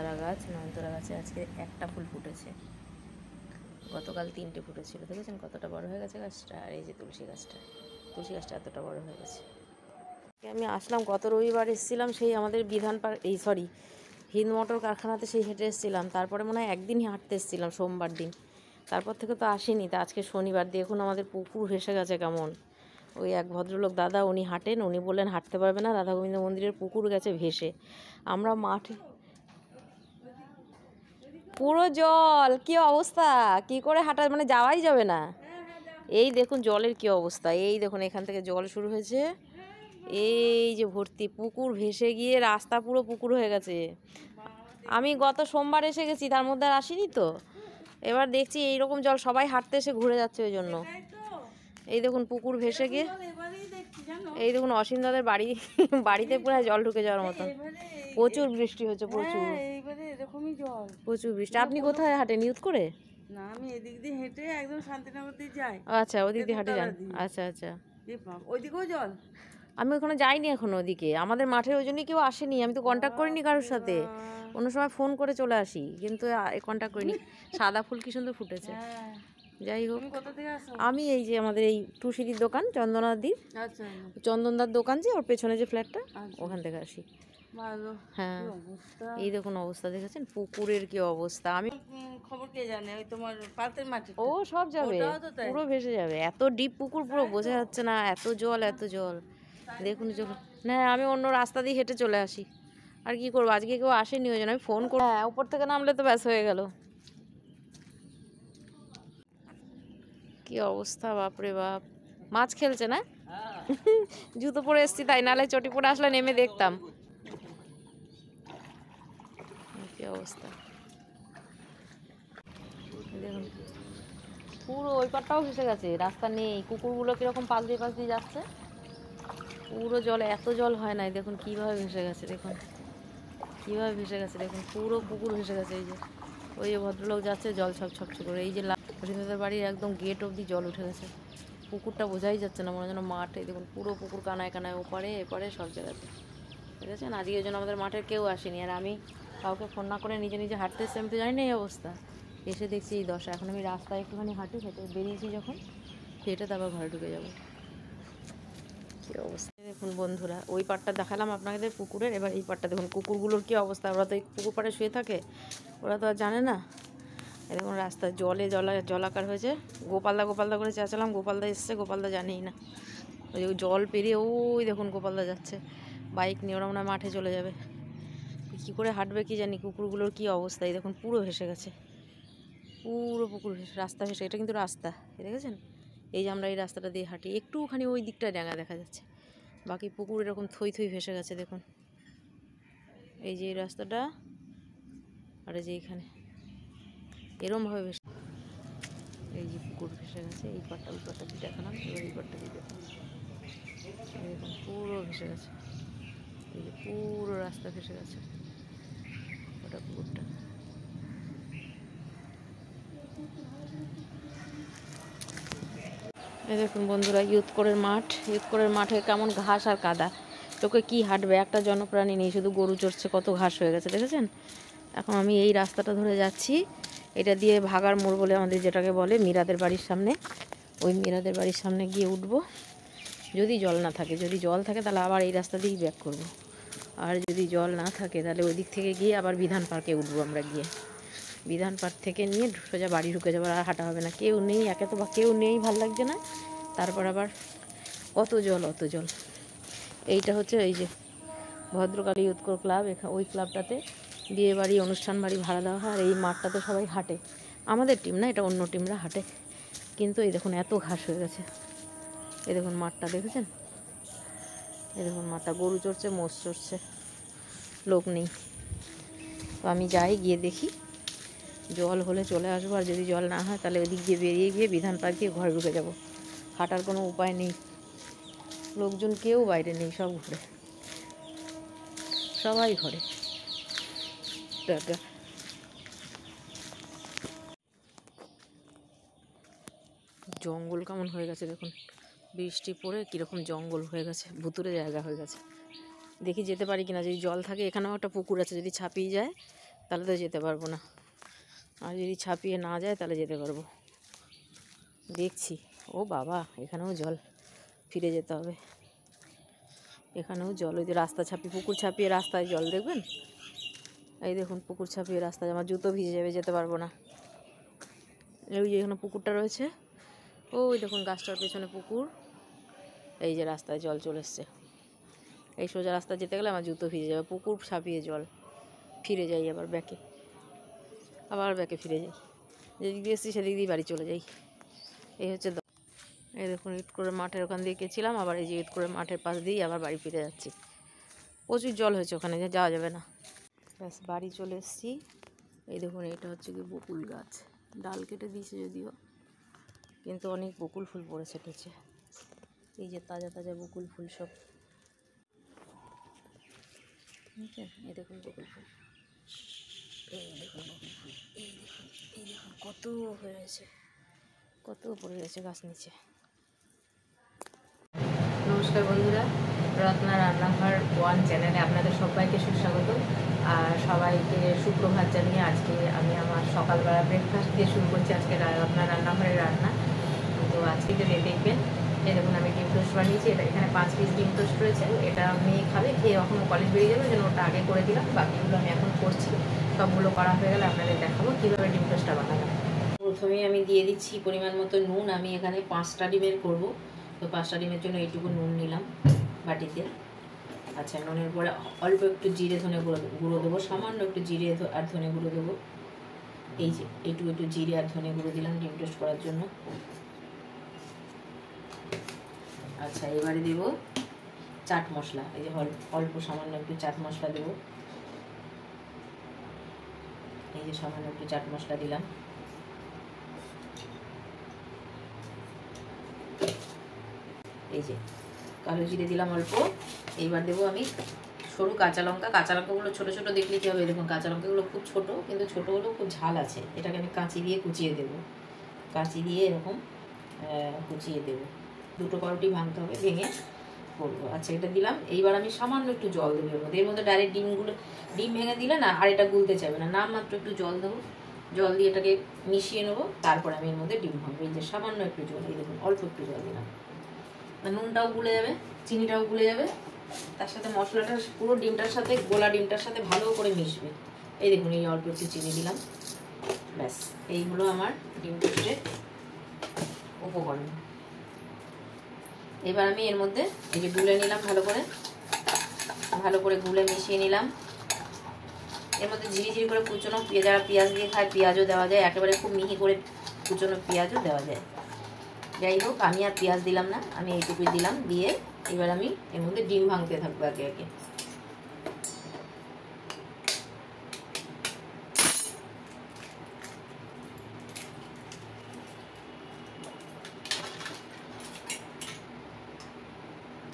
নয়নতারা গাছ, নয়নতারা গাছে আজকে একটা ফুল ফুটেছে, গতকাল 3টে ফুটেছিল। দেখেছেন কতটা বড় হয়ে গেছে গাছটা। আর এই যে তুলসী গাছটা এতটা বড় হয়ে গেছে। আমি আসলাম গত রবিবার, এসেছিলাম সেই আমাদের বিধান পার্ক, হিন্দ মোটর কারখানাতে, সেই হেঁটে এসেছিলাম। তারপরে মনে হয় একদিনই হাঁটতে এসেছিলাম, সোমবার দিন। তারপর থেকে তো আসিনি। তা আজকে শনিবার, দেখুন আমাদের পুকুর ভেসে গেছে কেমন। ওই এক ভদ্রলোক দাদা, উনি হাঁটেন, উনি বললেন হাঁটতে পারবে না, রাধা গোবিন্দ মন্দিরের পুকুর গেছে ভেসে। আমরা মাঠে পুরো জল, কি অবস্থা, কি করে হাঁটা, মানে যাওয়াই যাবে না। এই দেখুন জলের কি অবস্থা, এই দেখুন এখান থেকে জল শুরু হয়েছে, এই যে ভর্তি, পুকুর ভেসে গিয়ে রাস্তা পুরো পুকুর হয়ে গেছে। আমি গত সোমবার এসে গেছি, তার মধ্যে আর আসিনি তো। এবার দেখছি এইরকম জল, সবাই হাঁটতে এসে ঘুরে যাচ্ছে ওই জন্য। এই দেখুন পুকুর ভেসে গিয়ে, এই দেখুন অসীম দাদের বাড়িতে পুরো জল ঢুকে যাওয়ার মতন। প্রচুর বৃষ্টি হচ্ছে, প্রচুর বৃষ্টি। আপনি কোথায় হাঁটেন, ইউথ করে? না, আমি এদিক দিয়ে হেঁটে একদম শান্তিনগর দিয়ে যাই। আচ্ছা, ওদিক দিয়ে হাঁটে যান। আচ্ছা আচ্ছা, ওইদিকেও জল? আমি ওখানে যাইনি এখনো ওদিকে, আমাদের মাঠের ওই জন্যই কেউ আসেনি। আমি তো কন্ট্যাক্ট করিনি কারোর সাথে, অন্য সময় ফোন করে চলে আসি, কিন্তু কন্ট্যাক্ট করিনি। সাদা ফুল কি সুন্দর ফুটেছে। যাই হোক, আমি এই যে আমাদের এই টুসিরির দোকান, চন্দনাদির, চন্দনদার দোকান, যে ওর পেছনে যে ফ্ল্যাটটা, ওখান থেকে আসি। হ্যাঁ, এই দেখুন অবস্থা, দেখেছেন পুকুরের কি অবস্থা। আমি খবর কে জানে, ওই তোমার পাতের মাটি, ও সব যাবে, পুরো ভেসে যাবে। এত ডিপ পুকুর, পুরো বোঝা যাচ্ছে না, এত জল এত জল। দেখুন চলো না, আমি অন্য রাস্তা দিয়ে হেঁটে চলে আসি। আর কি করবো, আজকে কেউ আসেনি, ওই জন্য আমি ফোন করবো। হ্যাঁ, উপর থেকে নামলে তো ব্যাস হয়ে গেল। কি অবস্থা, বাপরে বাপ। মাছ খেলছে না? জুতো পরে এসছি তাই, নাহলে চটি পরে আসলে নেমে দেখতাম। কি অবস্থা দেখুন, পুরো ওই পারটাও ভেসে গেছে, রাস্তা নেই। কুকুরগুলো কিরকম পাশ দিয়ে যাচ্ছে, পুরো জলে, এত জল হয় নাই। দেখুন কিভাবে ভেসে গেছে, দেখুন কিভাবে ভেসে গেছে, দেখুন পুরো পুকুর ভেসে গেছে। এই যে ওই যে ভদ্রলোক যাচ্ছে, জল ছপ ছপছে করে। এই যে হরিন্দাদের বাড়ির একদম গেট অবধি জল উঠে গেছে। পুকুরটা বোঝাই যাচ্ছে না, মনে হয় যেন মাঠ। এই দেখুন পুরো পুকুর, কানায় কানায়, ওপারে এপারে সব জায়গাতে। ঠিক আছে না, আজকে ওই জন্য আমাদের মাঠের কেউ আসেনি। আর আমি কাউকে ফোন না করে নিজে নিজে হাঁটতে এসেছি, আমি তো জানি না এই অবস্থা। এসে দেখছি এই দশা। এখন আমি রাস্তায় একটুখানি হেঁটে বেরিয়েছি, যখন হেঁটে তারপর ঘরে ঢুকে যাবো। কী অবস্থা দেখুন বন্ধুরা, ওই পাড়টা দেখালাম আপনাদের পুকুরের, এবার এই পাড়টা দেখুন কুকুরগুলোর কী অবস্থা। ওরা তো এই পুকুর পাড়ে শুয়ে থাকে, ওরা তো আর জানে না। এরকম রাস্তা জলে জলাকার হয়েছে। গোপালদা করে চেঁচালাম, গোপালদা এসছে, গোপালদা জানেই না। ওই জল পেরিয়ে ওই দেখুন গোপালদা যাচ্ছে বাইক নিয়ে, ওরা মনে হয় মাঠে চলে যাবে। কী করে হাঁটবে কি জানি। কুকুরগুলোর কী অবস্থা, এই দেখুন পুরো ভেসে গেছে, পুরো পুকুর ভেসে, রাস্তা ভেসে। এটা কিন্তু রাস্তা, দেখেছেন? এই যে আমরা এই রাস্তাটা দিয়ে হাঁটি, একটুখানি ওই দিকটা ডাঙা দেখা যাচ্ছে, বাকি পুকুর এরকম থই থই ভেসে গেছে। দেখুন এই যে এই রাস্তাটা, আর এই যে এইখানে এরমভাবে ভেসে, এই যে পুকুর ভেসে গেছে। এই পাটটা ওই পাটটা দিয়ে দেখালাম, এবার এই পাটটা দিয়ে দেখুন, দেখুন পুরো ভেসে গেছে। এই যে পুরো রাস্তা ভেসে গেছে, ওটা পুকুরটা। এই দেখুন বন্ধুরা, ইউথ কোরের মাঠে কেমন ঘাস আর কাদা। লোকে কি হাঁটবে, একটা জনপ্রাণী নেই, শুধু গরু চড়ছে, কত ঘাস হয়ে গেছে দেখেছেন। এখন আমি এই রাস্তাটা ধরে যাচ্ছি, এটা দিয়ে ভাগার মোড় বলে আমাদের যেটাকে বলে, মীরাদের বাড়ির সামনে। ওই মীরাদের বাড়ির সামনে গিয়ে উঠবো, যদি জল না থাকে। যদি জল থাকে তাহলে আবার এই রাস্তা দিয়েই ব্যাক করব। আর যদি জল না থাকে তাহলে ওই দিক থেকে গিয়ে আবার বিধান পার্কে উঠবো। আমরা গিয়ে বিধান পার্ক থেকে নিয়ে সোজা বাড়ি ঢুকে যাবো। আর হাঁটা হবে না, কেউ নেই, একে তো কেউ নেই, ভাল লাগছে না। তারপর আবার অত জল। এইটা হচ্ছে এই যে ভদ্রকালী ইউথ কোর ক্লাব, ওই ক্লাবটাতে বিয়ে বাড়ি, অনুষ্ঠান বাড়ি ভাড়া দেওয়া হয়। আর এই মাঠটাতে সবাই হাঁটে, আমাদের টিম না, এটা অন্য টিমরা হাঁটে। কিন্তু এই দেখুন এত ঘাস হয়ে গেছে। এই দেখুন মাঠটা দেখেছেন, এই দেখুন মাঠটা, গরু চড়ছে, মোষ চড়ছে, লোক নেই। তো আমি যাই, গিয়ে দেখি, জল হলে চলে আসবো, আর যদি জল না হয় তাহলে ওদিক দিয়ে বেরিয়ে গিয়ে বিধান পার্ক দিয়ে ঘরে ঢুকে যাব। হাঁটার কোনো উপায় নেই, লোকজন কেউ বাইরে নেই, সব ঘরে, সবাই ঘরে। জঙ্গল কেমন হয়ে গেছে দেখুন, বৃষ্টি পড়ে কীরকম জঙ্গল হয়ে গেছে, ভুতুরে জায়গা হয়ে গেছে। দেখি যেতে পারি কিনা, যদি জল থাকে। এখানেও একটা পুকুর আছে, যদি ছাপিয়ে যায় তাহলে তো যেতে পারবো না। আর যদি ছাপিয়ে না যায় তাহলে যেতে পারবো। দেখছি। ও বাবা, এখানেও জল, ফিরে যেতে হবে। এখানেও জল, ওই যে রাস্তা ছাপিয়ে, পুকুর ছাপিয়ে রাস্তায় জল দেখবেন। এই দেখুন পুকুর ছাপিয়ে রাস্তায়, আমার জুতো ভিজে যাবে, যেতে পারবো না। ওই যে এখানে পুকুরটা রয়েছে, ওই দেখুন গাছটার পেছনে পুকুর। এই যে রাস্তায় জল চলে এসছে। এই সোজা রাস্তা যেতে গেলে আমার জুতো ভিজে যাবে, পুকুর ছাপিয়ে জল। ফিরে যাই আবার ব্যাকে, আবার ব্যাকে ফিরে যাই, যেদিক দিয়ে এসেছি সেদিক দিয়ে বাড়ি চলে যাই। এই হচ্ছে, এই দেখুন ইট করে মাঠের ওখান দিয়ে গেছিলাম, আবার এই যে ইট করে মাঠের পাশ দিয়েই আবার বাড়ি ফিরে যাচ্ছি। প্রচুর জল হয়েছে ওখানে, যাওয়া যাবে না। ব্যাস বাড়ি চলে এসেছি। এই দেখুন এটা হচ্ছে কি বকুল গাছ, ডাল কেটে দিয়েছে যদিও, কিন্তু অনেক বকুল ফুল পড়েছে টুচে। এই যে তাজা তাজা বকুল ফুল সব, এই দেখুন বকুল ফুল, এই দেখুন বকুল ফুল, এই দেখুন, এই দেখুন কত হয়েছে, কত পড়ে গেছে গাছ নিচে। নমস্কার বন্ধুরা, রত্না রান্নাঘর 1 চ্যানেলে আপনাদের সবাইকে সুস্বাগত। আর সবাইকে সুপ্রভাত জানিয়ে আজকে আমি আমার সকালবেলা ব্রেকফাস্ট দিয়ে শুরু করছি আজকে রত্না রান্নাঘরের রান্না। তো আজকে যে দেখবেন, এই দেখুন আমি ডিম টোস্ট বানিয়েছি। এটা এখানে 5 পিস ডিম টোস্ট রয়েছে। এটা মেয়ে খাবে, খেয়ে এখন কলেজ বেরিয়ে যাবে, যেন ওটা আগে করে দিলাম। বাকিগুলো আমি এখন করছি, সবগুলো করা হয়ে গেলে আপনাদের দেখাবো কীভাবে ডিম টোস্টটা বানাবো। প্রথমেই আমি দিয়ে দিচ্ছি পরিমাণ মতো নুন। আমি এখানে 5টা ডিমের করবো, তো 5টা ডিমের জন্য এইটুকু নুন নিলাম বাটিতে। আচ্ছা, নুনের পরে অল্প একটু জিরে ধনে গুঁড়ো দেবো, সামান্য একটু জিরে আর ধনে গুঁড়ো দেবো। এই যে একটু জিরে আর ধনে গুঁড়ো দিলাম ডিম টোস্ট করার জন্য। আচ্ছা, এবারে দেবো চাট মশলা। এই যে অল্প সামান্য একটু চাট মশলা দেবো। এই যে সামান্য একটু চাট মশলা দিলাম। এই যে কালো জিরে দিলাম অল্প। এইবার দেবো আমি সরু কাঁচা লঙ্কা। কাঁচা লঙ্কাগুলো ছোটো ছোটো দেখলে কী হবে, দেখুন কাঁচা লঙ্কাগুলো খুব ছোট, কিন্তু ছোটো হলেও খুব ঝাল আছে। এটাকে আমি কাঁচি দিয়ে কুচিয়ে দেবো, কাঁচি দিয়ে এরকম কুচিয়ে দেবো। 2টো পাউরুটি ভাঙতে হবে, ভেঙে করবো। আচ্ছা, এটা দিলাম। এইবার আমি সামান্য একটু জল দেবো এর মধ্যে। এর মধ্যে ডাইরেক্ট ডিম ভেঙে দিলে না আর এটা গুলতে চাইবে না, নামমাত্র একটু জল দেবো। জল দিয়ে এটাকে মিশিয়ে নেবো, তারপর আমি এর মধ্যে ডিম ভাঙবো। এই যে সামান্য একটু জল, এই দেখুন অল্প একটু জল দিলাম। নুনটাও গুলে যাবে, চিনিটাও গুলে যাবে, তার সাথে মশলাটা পুরো ডিমটার সাথে, গোলা ডিমটার সাথে ভালো করে মিশবে। এই দেখুন এই অল্প একটু চিনি দিলাম। ব্যাস, এইগুলো আমার ডিম টোস্টের উপকরণ। এবার আমি এর মধ্যে এই যে গুলে নিলাম, ভালো করে গুলে মিশিয়ে নিলাম। এর মধ্যে ঝিরি করে কুচনো, যারা পেঁয়াজ দিয়ে খায় পেঁয়াজও দেওয়া যায়, একেবারে খুব মিহি করে কুচনো পেঁয়াজও দেওয়া যায়। যাই হোক, আমি আর পেঁয়াজ দিলাম না, আমি এইটুকুই দিলাম। দিয়ে এবার আমি এর মধ্যে ডিম ভাঙতে থাকবো একে একে।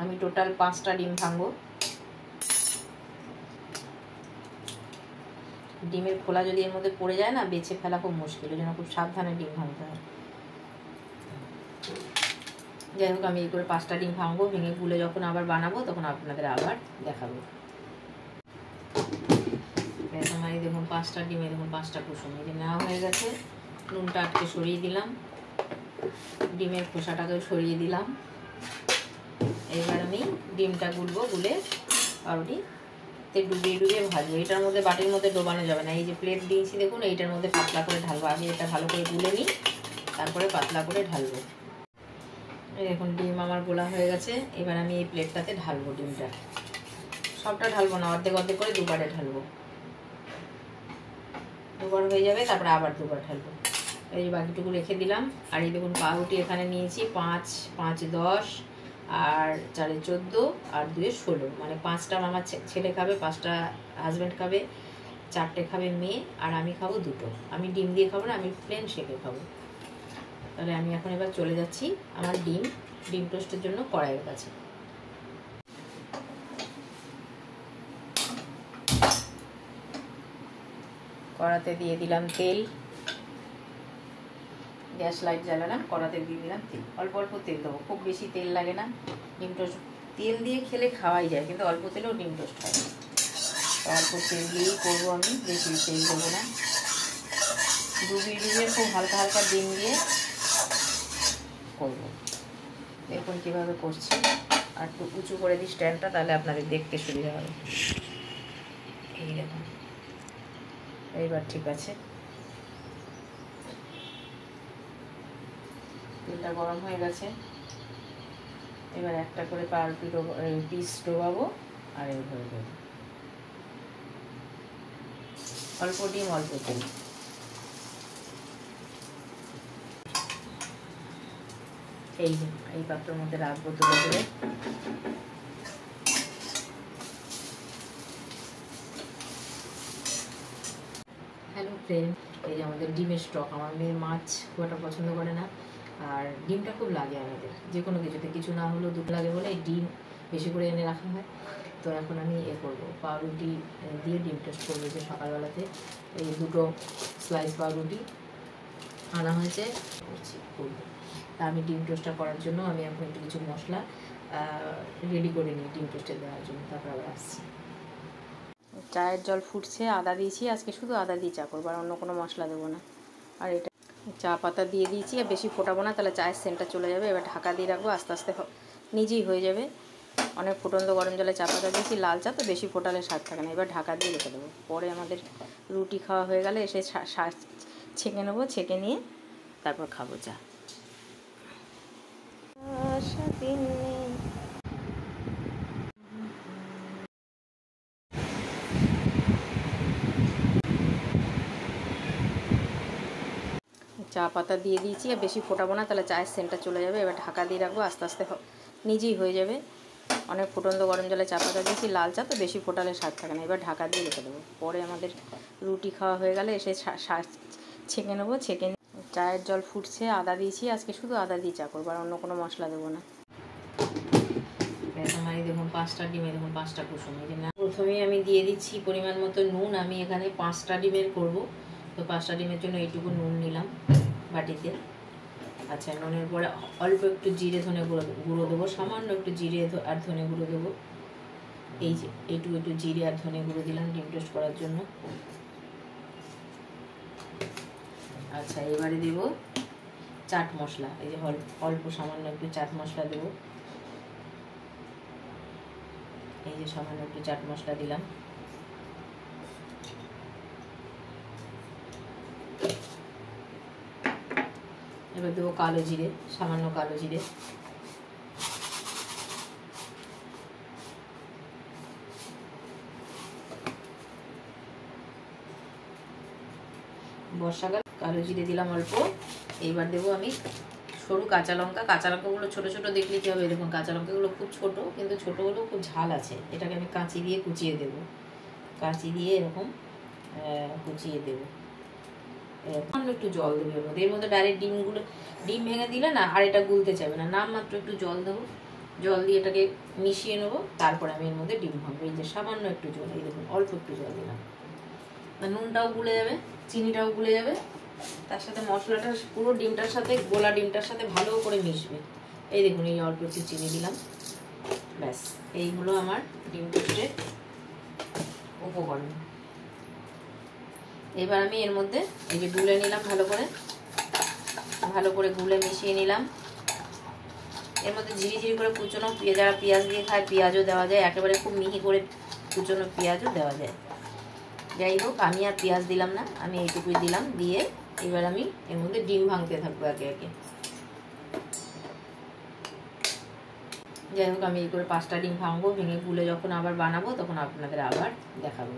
আমি টোটাল 5টা ডিম ভাঙবো। ডিমের খোলা যদি এর মধ্যে পড়ে যায় না, বেছে ফেলা খুব মুশকিল, ওই জন্য খুব সাবধানে ডিম ভাঙতে হয়। যাই হোক, আমি এই করে 5টা ডিম ভাঙবো। ভেঙে গুলে যখন আবার বানাবো তখন আপনাদের আবার দেখাবো। আমার এই দেখুন 5টা ডিমে দেখুন 5টা কুসুম এই যে নেওয়া হয়ে গেছে। নুনটা আটকে সরিয়ে দিলাম, ডিমের খোসাটাকেও সরিয়ে দিলাম। এবার আমি ডিমটা গুলবো, গুলে পাউরুটিতে ডুবিয়ে ভাজবো। এটার মধ্যে বাটির মধ্যে ডোবানো যাবে না। এই যে প্লেট দিয়েছি দেখুন, এইটার মধ্যে পাতলা করে ঢালবো। আমি এটা ভালো করে গুলে নিই, তারপরে পাতলা করে ঢালবো। এই দেখুন ডিম আমার গোলা হয়ে গেছে। এবার আমি এই প্লেটটাতে ঢালবো ডিমটা। সবটা ঢালবো না, অর্ধেক অর্ধেক করে দুবারে ঢালবো। দুবার হয়ে যাবে, তারপরে আবার দুবার ঢালবো। এই যে বাকিটুকু রেখে দিলাম। আর এই দেখুন পাউরুটি এখানে নিয়েছি 5, 5, 10 আর 4, 14 আর 2, 16। মানে 5টা আমার ছেলে খাবে, 5টা হাজব্যান্ড খাবে, 4টে খাবে মেয়ে, আর আমি খাবো 2টো। আমি ডিম দিয়ে খাবো না, আমি প্লেন শেকে খাবো। তাহলে আমি এখন এবার চলে যাচ্ছি আমার ডিম টোস্টের জন্য কড়াইয়ের কাছে। কড়াতে দিয়ে দিলাম তেল। গ্যাস লাইট জ্বালালাম, কড়াতে দিয়ে দিলাম তেল। অল্প অল্প তেল দেবো, খুব বেশি তেল লাগে না। ডিম টোস্ট তেল দিয়ে খেলে খাওয়াই যায়, কিন্তু অল্প তেলেও ডিম টোস্ট হয়। তারপর তেল দিয়েই করবো আমি, বেশি তেল দেবো না। ডুবিয়ে ডুবিয়ে খুব হালকা হালকা ডিম দিয়ে করবো। দেখুন কীভাবে করছি। আর একটু উঁচু করে দিই স্ট্যান্ডটা, তাহলে আপনাদের দেখতে সুবিধা হবে। এই দেখুন, এইবার ঠিক আছে। তেলটা গরম হয়ে গেছে। এবার একটা করে পাউরুটি পিস ডোবাবো আর এইভাবে দেবো। অল্প ডিম অল্প তেল। এই পাত্রের মধ্যে রাখবো তুলে তুলে। হ্যালো ফ্রেন্ড, এই যে আমাদের ডিমের স্টক। আমার মেয়ে মাছ খুব একটা পছন্দ করে না, আর ডিমটা খুব লাগে আমাদের। যে কোনো কিছুতে কিছু না হলেও দুধ লাগে বলে এই ডিম বেশি করে এনে রাখা হয়। তো এখন আমি করবো পাউরুটি দিয়ে ডিম টোস্ট করবো। যে সকালবেলাতে এই 2 স্লাইস পাউরুটি আনা হয়েছে, করবো। তা আমি ডিম টোস্টটা করার জন্য আমি এখন একটু কিছু মশলা রেডি করে নিই ডিম টোস্টে দেওয়ার জন্য, তারপর আবার আসছি। চায়ের জল ফুটছে, আদা দিয়েছি। আজকে শুধু আদা দিয়ে চা করবো, আর অন্য কোনো মশলা দেবো না। আর এটা চা পাতা দিয়ে দিয়েছি, আর বেশি ফোটাবো না, তাহলে চায়ের সেন্টটা চলে যাবে। এবার ঢাকা দিয়ে রাখবো, আস্তে আস্তে নিজেই হয়ে যাবে। অনেক ফুটন্ত গরম জলে চা পাতা দিয়েছি। লাল চা তো বেশি ফোটালে স্বাদ থাকে না। এবার ঢাকা দিয়ে রেখে দেবো। পরে আমাদের রুটি খাওয়া হয়ে গেলে এসে ছেঁকে নেবো, ছেঁকে নিয়ে তারপর খাবো চা। চা পাতা দিয়ে দিয়েছি, আর বেশি ফোটাবো না, তাহলে চায়ের সেন্টটা চলে যাবে। এবার ঢাকা দিয়ে রাখবো, আস্তে আস্তে নিজেই হয়ে যাবে। অনেক ফুটন্ত গরম জলে চা পাতা দিয়েছি। লাল চা তো বেশি ফোটালে স্বাদ থাকে না। এবার ঢাকা দিয়ে রেখে দেবো। পরে আমাদের রুটি খাওয়া হয়ে গেলে এসে ছেঁকে নেবো, ছেঁকে নিয়ে চায়ের জল ফুটছে, আদা দিয়েছি। আজকে শুধু আদা দিয়ে চা করবো, আর অন্য কোনো মশলা দেবো না। আমার দেখুন 5টা ডিমে দেখুন 5টা কুসুম। এই যে না, প্রথমেই আমি দিয়ে দিচ্ছি পরিমাণ মতো নুন। আমি এখানে 5টা ডিমের করবো, তো 5টা ডিমের জন্য এইটুকু নুন নিলাম বাটিতে। আচ্ছা, নুনের পরে অল্প একটু জিরে ধনে গুঁড়ো দেবো, সামান্য একটু জিরে আর ধনে গুঁড়ো দেবো। এই যে একটু জিরে আর ধনে গুঁড়ো দিলাম ডিম টোস্ট করার জন্য। আচ্ছা, এবারে দেব চাট মশলা। এই যে অল্প সামান্য একটু চাট মশলা দেবো। এই যে সামান্য একটু চাট মশলা দিলাম। এবার দেবো কালো জিরে, সামান্য কালো জিরে। বর্ষাকাল, কালো জিরে দিলাম অল্প। এইবার দেবো আমি সরু কাঁচা লঙ্কা। কাঁচা লঙ্কাগুলো ছোটো ছোটো দেখলে কী হবে, দেখুন কাঁচা লঙ্কাগুলো খুব ছোট, কিন্তু ছোটো হলেও খুব ঝাল আছে। এটাকে আমি কাঁচি দিয়ে কুচিয়ে দেবো। কাঁচি দিয়ে এরকম কুচিয়ে দেবো। সামান্য একটু জল দেবো এর মধ্যে। এর মধ্যে ডাইরেক্ট ডিম ভেঙে দিলে না আর এটা গুলতে চাইবে না। নামমাত্র একটু জল দেবো। জল দিয়ে এটাকে মিশিয়ে নেবো। তারপরে আমি এর মধ্যে ডিম ভাঙবো। এই যে সামান্য একটু জল, এই দেখুন অল্প একটু জল দিলাম। নুনটাও গুলে যাবে, চিনিটাও গুলে যাবে, তার সাথে মশলাটা পুরো ডিমটার সাথে, গোলা ডিমটার সাথে ভালো করে মিশবে। এই দেখুন, এই অল্প একটু চিনি দিলাম। ব্যাস, এই হলো আমার ডিম টোস্টের উপকরণ। এবার আমি এর মধ্যে এই যে গুলে নিলাম, ভালো করে গুলে মিশিয়ে নিলাম। এর মধ্যে ঝিরি করে কুচনো, যারা পেঁয়াজ দিয়ে খায় পেঁয়াজও দেওয়া যায়, একেবারে খুব মিহি করে কুচনো পেঁয়াজও দেওয়া যায়। যাই হোক, আমি আর পেঁয়াজ দিলাম না, আমি এইটুকুই দিলাম। দিয়ে এবার আমি এর মধ্যে ডিম ভাঙতে থাকবো একে একে। যাই হোক, আমি এই করে 5টা ডিম ভাঙবো। ভেঙে গুলে যখন আবার বানাবো তখন আপনাদের আবার দেখাবো।